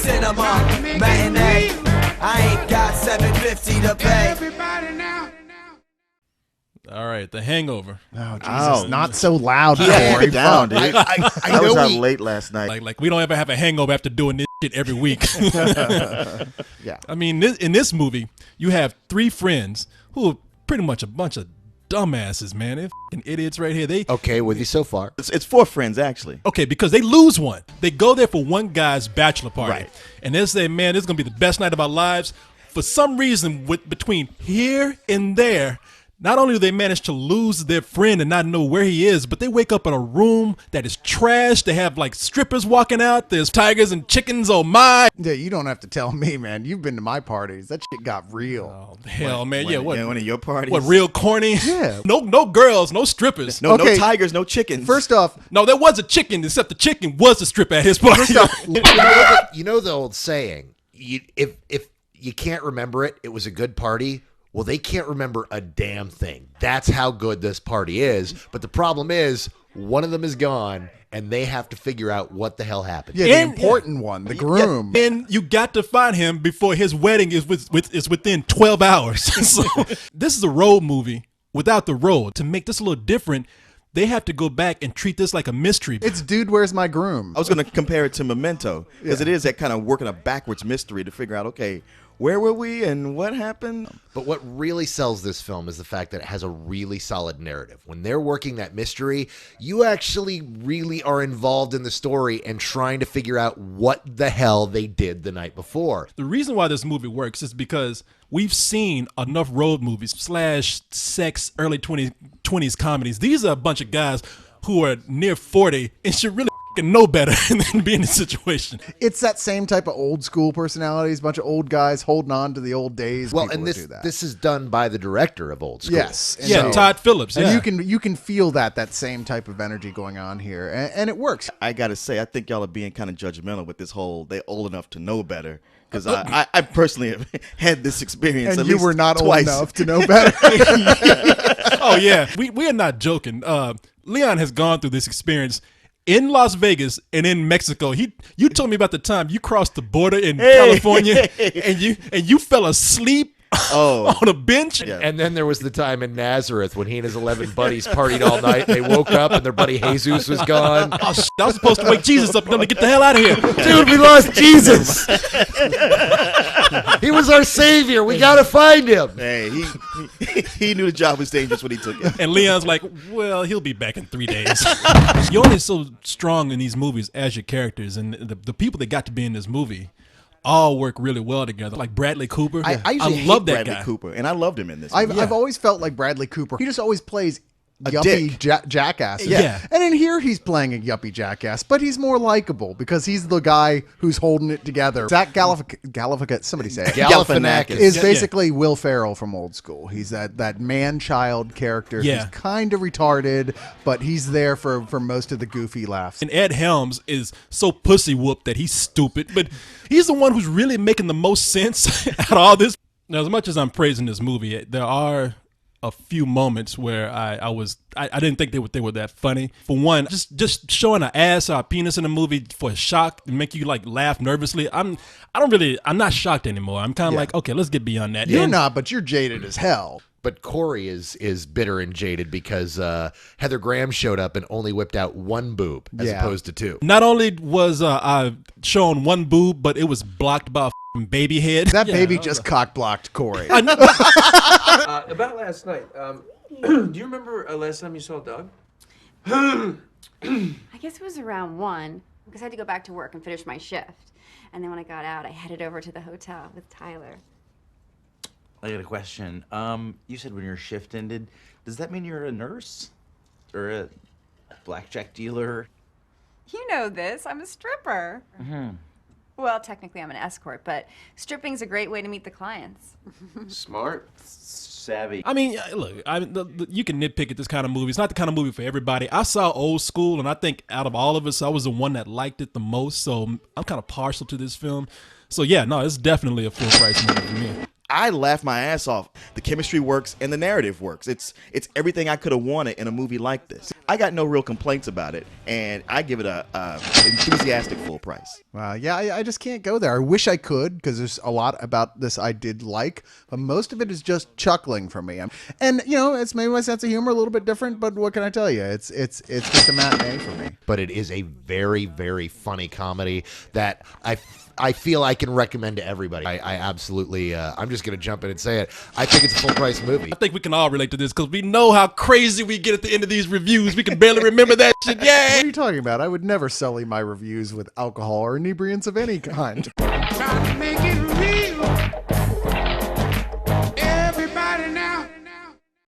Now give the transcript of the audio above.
cinema matinee. I ain't got $7.50 to pay. Everybody now. All right, The Hangover. Oh, Jesus. Not so loud. Hammer Corey. it down, Fuck. dude. I I was know out we- late last night. Like we don't ever have a hangover after doing this shit every week. Yeah. I mean, in this movie, you have three friends who are pretty much a bunch of dumbasses, man. They're fucking idiots right here. They Okay, with you so far. It's four friends, actually. Okay, because they lose one. They go there for one guy's bachelor party. Right. And they say, man, this is going to be the best night of our lives. For some reason, between here and there, not only do they manage to lose their friend and not know where he is, but they wake up in a room that is trashed. They have like strippers walking out. There's tigers and chickens. Oh my. Yeah, you don't have to tell me, man. You've been to my parties. That shit got real. Oh, hell, man. One of your parties. What, real corny? Yeah. No girls, no strippers. No Okay. tigers, no chickens. First off, No, there was a chicken, except the chicken was a stripper at his party. You know the old saying, if you can't remember it, it was a good party. Well, they can't remember a damn thing. That's how good this party is. But the problem is, one of them is gone, and they have to figure out what the hell happened. yeah, the And- important one, the groom. And you got to find him before his wedding is within 12 hours. So this is a road movie without the road. To make this a little different, they have to go back and treat this like a mystery. It's Dude, Where's My Groom? I was going to compare it to Memento, because it is that kind of working a backwards mystery to figure out, okay, where were we and what happened? But what really sells this film is the fact that it has a really solid narrative. When they're working that mystery, you actually really are involved in the story and trying to figure out what the hell they did the night before. The reason why this movie works is because we've seen enough road movies / sex early 20s comedies. These are a bunch of guys who are near 40 and should really know better than be in this situation. It's that same type of old school personalities, bunch of old guys holding on to the old days. Well, People and would do that. this is done by the director of Old School. Yes. And Yeah, so- Todd Phillips. And Yeah. you can feel that same type of energy going on here, and it works. I got to say, I think y'all are being kind of judgmental with this whole, they're old enough to know better. Because I personally have had this experience And at you least were not twice. old enough to know better. Oh yeah, we are not joking. Leon has gone through this experience in Las Vegas and in Mexico. You told me about the time you crossed the border in California and you fell asleep on a bench. Yeah. And then there was the time in Nazareth when he and his 11 buddies partied all night. They woke up and their buddy Jesus was gone. Oh, I was supposed to wake Jesus up and tell him to get the hell out of here. Dude, we lost Jesus. He was our savior. We got to find him. Hey, he knew the job was dangerous when he took it. And Leon's like, well, he'll be back in 3 days. You're only so strong in these movies as your characters, and the people that got to be in this movie all work really well together. Like Bradley Cooper. I usually love that Bradley guy. Cooper, and I loved him in this. I've always felt like Bradley Cooper. He just always plays dick. yuppie jackass. Yeah. And in here, he's playing a yuppie jackass, but he's more likable because he's the guy who's holding it together. Zach Galifianakis, somebody say it. Galifianakis. Is Yeah, basically Will Ferrell from Old School. He's that man-child character Yeah. who's kind of retarded, but he's there for most of the goofy laughs. And Ed Helms is so pussy whooped that he's stupid, but he's the one who's really making the most sense out of all this. Now, as much as I'm praising this movie, there are a few moments where I didn't think they were that funny. For one, just showing an ass or a penis in a movie for a shock and make you like laugh nervously. I'm not shocked anymore. I'm kind of like, okay, let's get beyond that. You're And- not, but you're jaded as hell. But Corey is bitter and jaded because Heather Graham showed up and only whipped out one boob as Yeah. opposed to two. Not only was I shown one boob, but it was blocked by a f***ing baby head. That baby just cock-blocked Corey. About last night, do you remember last time you saw Doug? I guess it was around 1 because I had to go back to work and finish my shift. And then when I got out, I headed over to the hotel with Tyler. I got a question. You said when your shift ended, does that mean you're a nurse? Or a blackjack dealer? You know this. I'm a stripper. Mm-hmm. Well, technically I'm an escort, but stripping's a great way to meet the clients. Smart. Savvy. I mean, look, you can nitpick at this kind of movie. It's not the kind of movie for everybody. I saw Old School, and I think out of all of us, I was the one that liked it the most, so I'm kind of partial to this film. So yeah, no, it's definitely a full-price movie for me. I laughed my ass off. The chemistry works and the narrative works. It's everything I could have wanted in a movie like this. I got no real complaints about it, and I give it a enthusiastic full price. Yeah, I just can't go there. I wish I could, because there's a lot about this I did like, but most of it is just chuckling for me. And it's maybe my sense of humor a little bit different, but what can I tell you? It's just a matinee for me. But it is a very, very funny comedy that I feel I can recommend to everybody. I absolutely, I'm just going to jump in and say it. I think it's a full price movie. I think we can all relate to this because we know how crazy we get at the end of these reviews. We can barely remember that shit. Yeah. What are you talking about? I would never sully my reviews with alcohol or inebriants of any kind. Trying to make it real.